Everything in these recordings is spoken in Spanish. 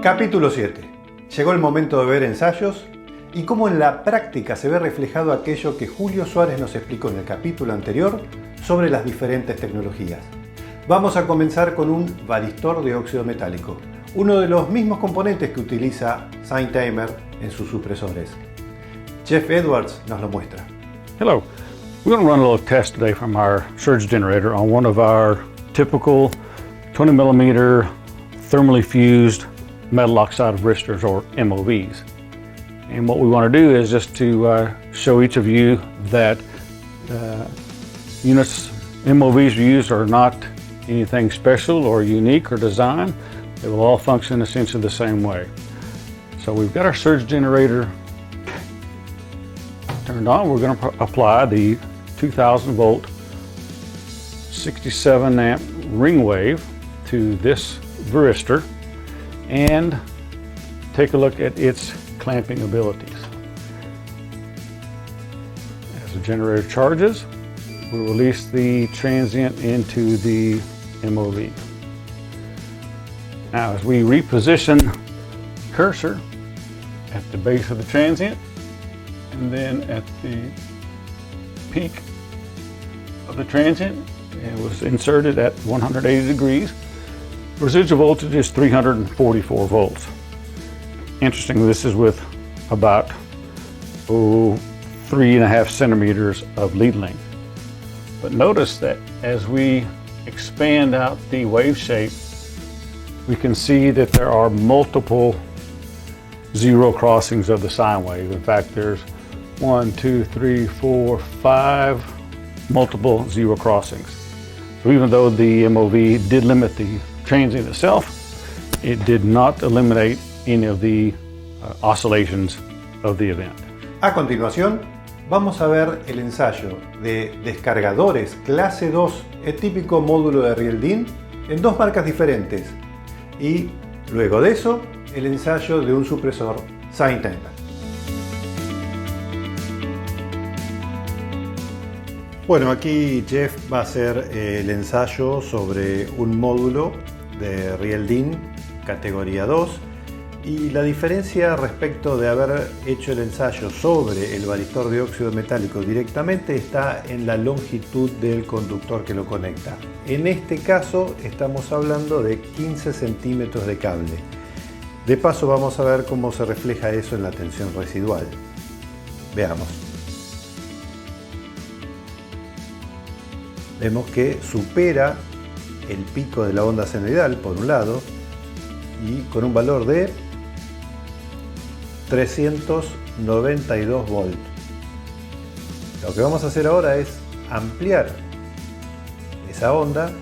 Capítulo 7. Llegó el momento de ver ensayos y cómo en la práctica se ve reflejado aquello que Julio Suárez nos explicó en el capítulo anterior sobre las diferentes tecnologías. Vamos a comenzar con un varistor de óxido metálico, uno de los mismos componentes que utiliza Sine-Timer en sus supresores. Jeff Edwards nos lo muestra. Hello, we're going to run a little test today from our surge generator on one of our typical 20 millimeter thermally fused metal oxide varistors, or MOVs. And what we want to do is just to show each of you that MOVs we use are not anything special or unique or designed. They will all function essentially the same way. So we've got our surge generator turned on. We're going to apply the 2000 volt 67 amp ring wave to this varistor and take a look at its clamping abilities. As the generator charges, we'll release the transient into the MOV. Now, as we reposition cursor at the base of the transient and then at the peak of the transient, it was inserted at 180 degrees. Residual voltage is 344 volts. Interestingly, this is with about 3.5 centimeters of lead length. But notice that as we expand out the wave shape, we can see that there are multiple zero crossings of the sine wave. In fact, there's 1, 2, 3, 4, 5 multiple zero crossings. So even though the MOV did limit the transient itself, it did not eliminate any of the oscillations of the event. A continuación, vamos a ver el ensayo de descargadores clase 2, el típico módulo de Real-D en dos marcas diferentes. Y luego de eso, el ensayo de un supresor Sine-Timer. Bueno, aquí Jeff va a hacer el ensayo sobre un módulo de Real-D categoría 2, y la diferencia respecto de haber hecho el ensayo sobre el varistor de óxido metálico directamente está en la longitud del conductor que lo conecta. En este caso estamos hablando de 15 centímetros de cable. De paso vamos a ver cómo se refleja eso en la tensión residual. Veamos. Vemos que supera el pico de la onda senoidal por un lado y con un valor de 392 volts. Lo que vamos a hacer ahora es ampliar esa onda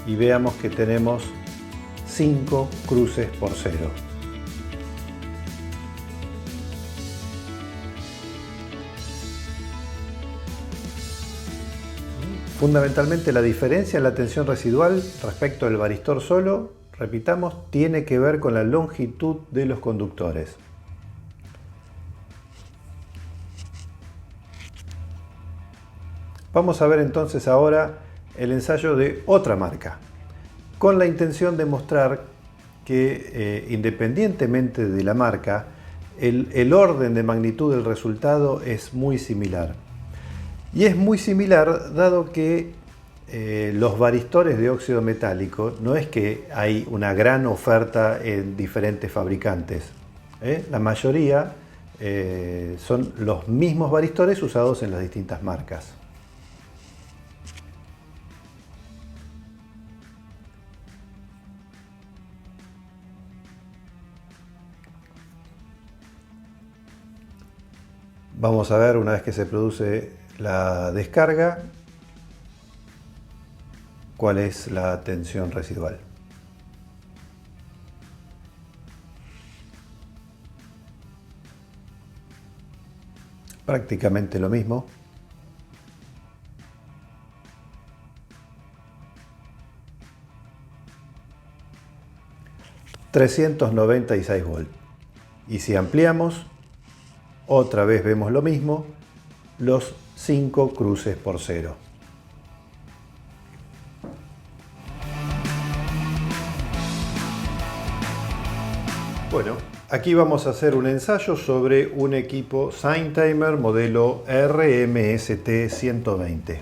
y veamos que tenemos 5 cruces por 0. Fundamentalmente la diferencia en la tensión residual respecto al varistor solo, repitamos, tiene que ver con la longitud de los conductores. Vamos a ver entonces ahora el ensayo de otra marca, con la intención de mostrar que independientemente de la marca, el orden de magnitud del resultado es muy similar. Y es muy similar dado que los varistores de óxido metálico no es que hay una gran oferta en diferentes fabricantes. La mayoría son los mismos varistores usados en las distintas marcas. Vamos a ver, una vez que se produce la descarga, cuál es la tensión residual. Prácticamente lo mismo. $396 volts. Y si ampliamos, otra vez vemos lo mismo, los 5 cruces por 0. Bueno, aquí vamos a hacer un ensayo sobre un equipo SignTimer modelo RMST120.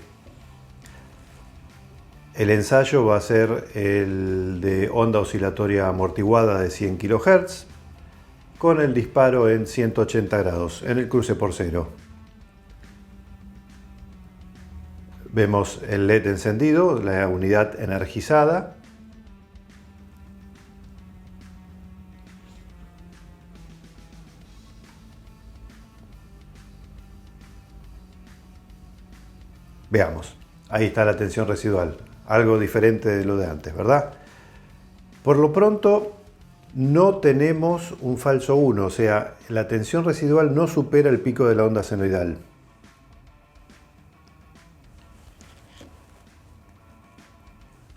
El ensayo va a ser el de onda oscilatoria amortiguada de 100 kHz con el disparo en 180 grados en el cruce por cero. Vemos el LED encendido, la unidad energizada. Veamos, ahí está la tensión residual, algo diferente de lo de antes, ¿verdad? Por lo pronto no tenemos un falso 1, o sea, la tensión residual no supera el pico de la onda senoidal.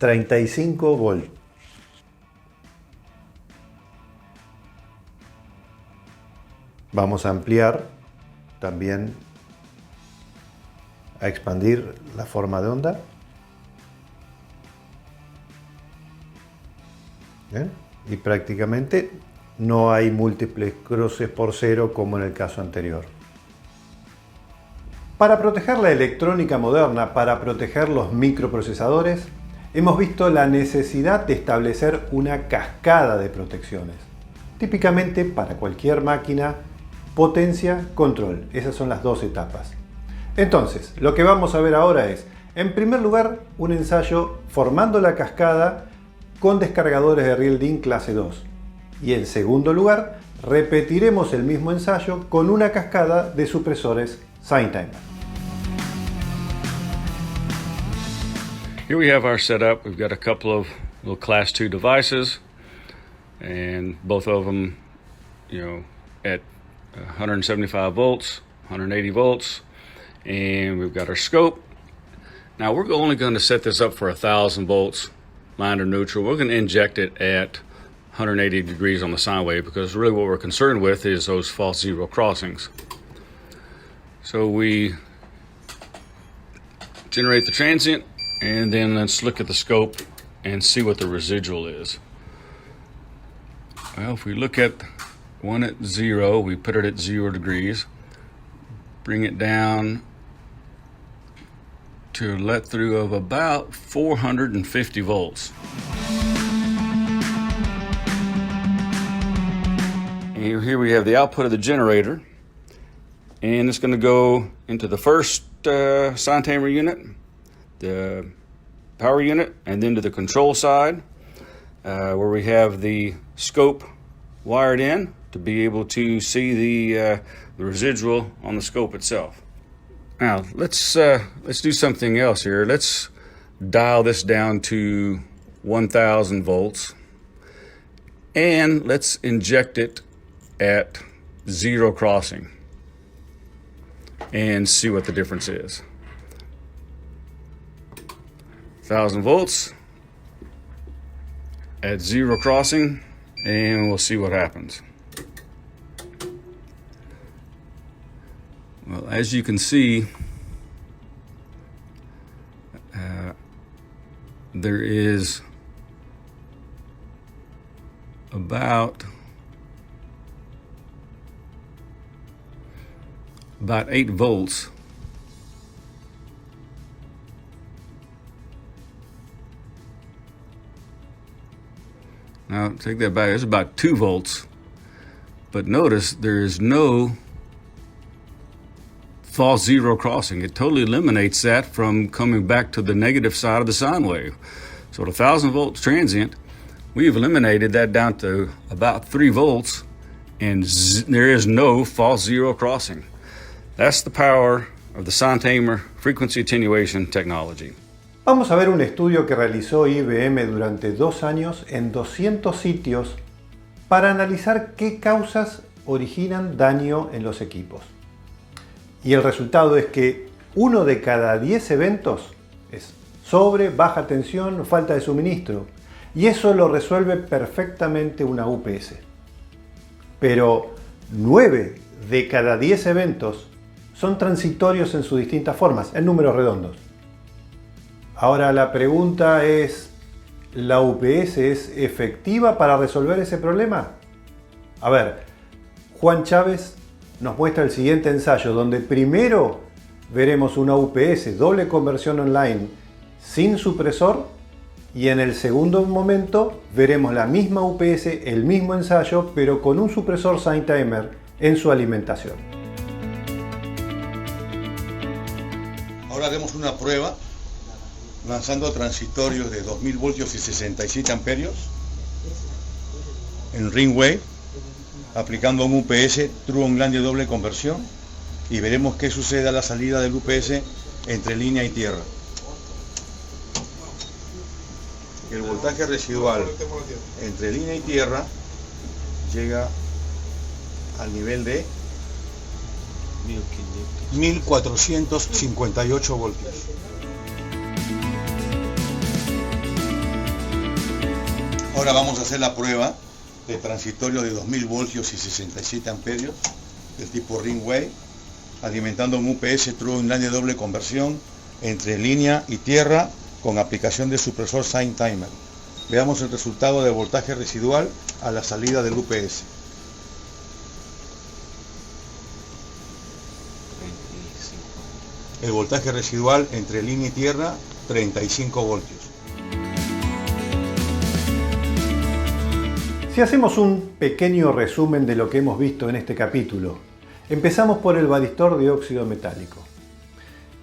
$35 volts. Vamos a ampliar también, a expandir la forma de onda. ¿Bien? Y prácticamente no hay múltiples cruces por cero como en el caso anterior. Para proteger la electrónica moderna, para proteger los microprocesadores, hemos visto la necesidad de establecer una cascada de protecciones. Típicamente para cualquier máquina, potencia, control. Esas son las dos etapas. Entonces, lo que vamos a ver ahora es, en primer lugar, un ensayo formando la cascada con descargadores de Real-DIN clase 2. Y en segundo lugar, repetiremos el mismo ensayo con una cascada de supresores SignTimer. Here we have our setup. We've got a couple of little class 2 devices, and both of them, at 175 volts, 180 volts. And we've got our scope. Now we're only going to set this up for 1,000 volts, line or neutral. We're going to inject it at 180 degrees on the sine wave because really what we're concerned with is those false zero crossings. So we generate the transient, and then let's look at the scope and see what the residual is. Well, if we look at one at 0, we put it at 0 degrees, bring it down to a let through of about 450 volts. And here we have the output of the generator, and it's going to go into the first SignTimer unit, the power unit, and then to the control side where we have the scope wired in to be able to see the residual on the scope itself. Now let's do something else here. Let's dial this down to 1,000 volts, and let's inject it at 0 crossing and see what the difference is. 1,000 volts at 0 crossing, and we'll see what happens. Well, as you can see, there is about 8 volts Now, take that back. It's about 2 volts. But notice there is no false zero crossing. It totally eliminates that from coming back to the negative side of the sine wave. So at 1,000 volts transient, we've eliminated that down to about 3 volts, and there is no false zero crossing. That's the power of the SignTimer frequency attenuation technology. Vamos a ver un estudio que realizó IBM durante 2 años en 200 sitios para analizar qué causas originan daño en los equipos. Y el resultado es que 1 de cada 10 eventos es sobre, baja tensión o falta de suministro. Y eso lo resuelve perfectamente una UPS. Pero 9 de cada 10 eventos son transitorios en sus distintas formas, en números redondos. Ahora la pregunta es, ¿la UPS es efectiva para resolver ese problema? A ver, Juan Chávez nos muestra el siguiente ensayo, donde primero veremos una UPS doble conversión online sin supresor, y en el segundo momento veremos la misma UPS, el mismo ensayo, pero con un supresor SignTimer en su alimentación. Ahora haremos una prueba lanzando transitorios de 2000 voltios y 67 amperios en Ringwave, aplicando un UPS True Online de doble conversión, y veremos qué sucede a la salida del UPS entre línea y tierra. El voltaje residual entre línea y tierra llega al nivel de 1458 voltios. Ahora vamos a hacer la prueba de transitorio de 2000 voltios y 67 amperios del tipo Ringwave, alimentando un UPS True Online de doble conversión entre línea y tierra con aplicación de supresor SignTimer. Veamos el resultado de voltaje residual a la salida del UPS. El voltaje residual entre línea y tierra, 35 voltios. Si hacemos un pequeño resumen de lo que hemos visto en este capítulo, empezamos por el varistor de óxido metálico.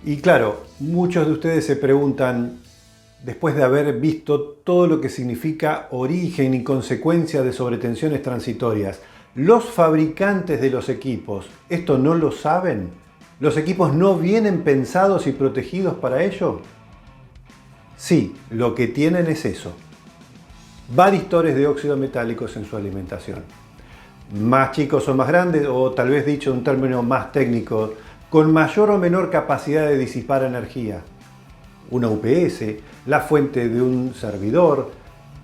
Y claro, muchos de ustedes se preguntan, después de haber visto todo lo que significa origen y consecuencia de sobretensiones transitorias, ¿los fabricantes de los equipos esto no lo saben? ¿Los equipos no vienen pensados y protegidos para ello? Sí, lo que tienen es eso. Varistores de óxido metálicos en su alimentación. Más chicos o más grandes, o tal vez dicho en un término más técnico, con mayor o menor capacidad de disipar energía. Una UPS, la fuente de un servidor,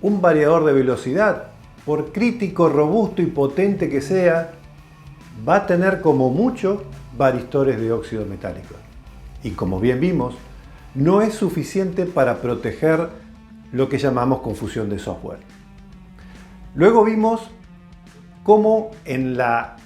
un variador de velocidad, por crítico, robusto y potente que sea, va a tener como mucho varistores de óxido metálico. Y como bien vimos, no es suficiente para proteger lo que llamamos confusión de software. Luego vimos cómo en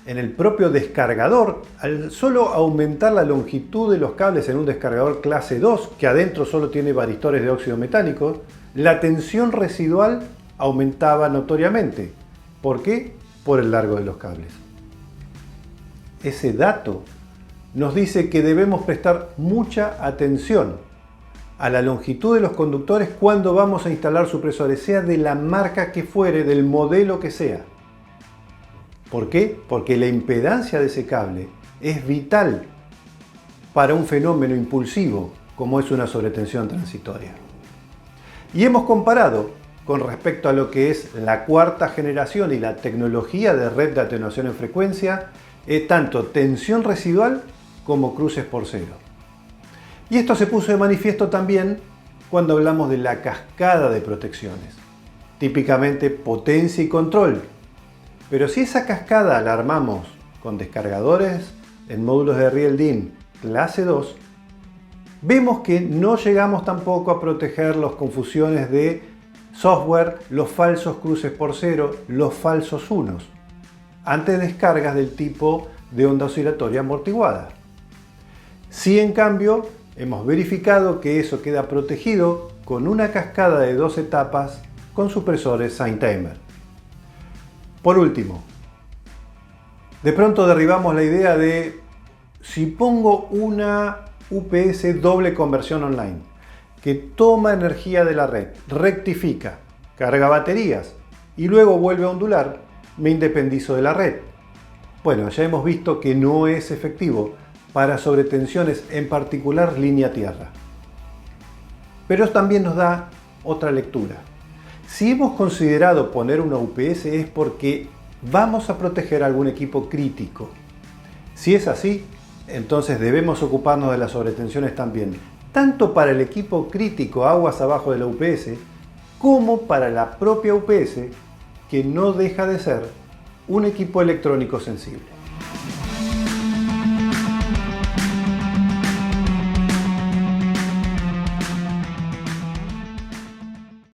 el propio descargador, al solo aumentar la longitud de los cables en un descargador clase 2, que adentro solo tiene varistores de óxido metálico, la tensión residual aumentaba notoriamente. ¿Por qué? Por el largo de los cables. Ese dato nos dice que debemos prestar mucha atención a la longitud de los conductores cuando vamos a instalar supresores, sea de la marca que fuere, del modelo que sea. ¿Por qué? Porque la impedancia de ese cable es vital para un fenómeno impulsivo como es una sobretensión transitoria. Y hemos comparado con respecto a lo que es la cuarta generación y la tecnología de red de atenuación en frecuencia, tanto tensión residual como cruces por cero. Y esto se puso de manifiesto también cuando hablamos de la cascada de protecciones, típicamente potencia y control. Pero si esa cascada la armamos con descargadores en módulos de Real DIN clase 2, vemos que no llegamos tampoco a proteger las confusiones de software, los falsos cruces por cero, los falsos unos, ante descargas del tipo de onda oscilatoria amortiguada. Sí, en cambio, hemos verificado que eso queda protegido con una cascada de 2 etapas con supresores SignTimer. Por último, de pronto derribamos la idea de si pongo una UPS doble conversión online que toma energía de la red, rectifica, carga baterías y luego vuelve a ondular, me independizo de la red. Bueno, ya hemos visto que no es efectivo para sobretensiones, en particular línea tierra. Pero también nos da otra lectura. Si hemos considerado poner una UPS es porque vamos a proteger algún equipo crítico. Si es así, entonces debemos ocuparnos de las sobretensiones también, tanto para el equipo crítico aguas abajo de la UPS, como para la propia UPS, que no deja de ser un equipo electrónico sensible.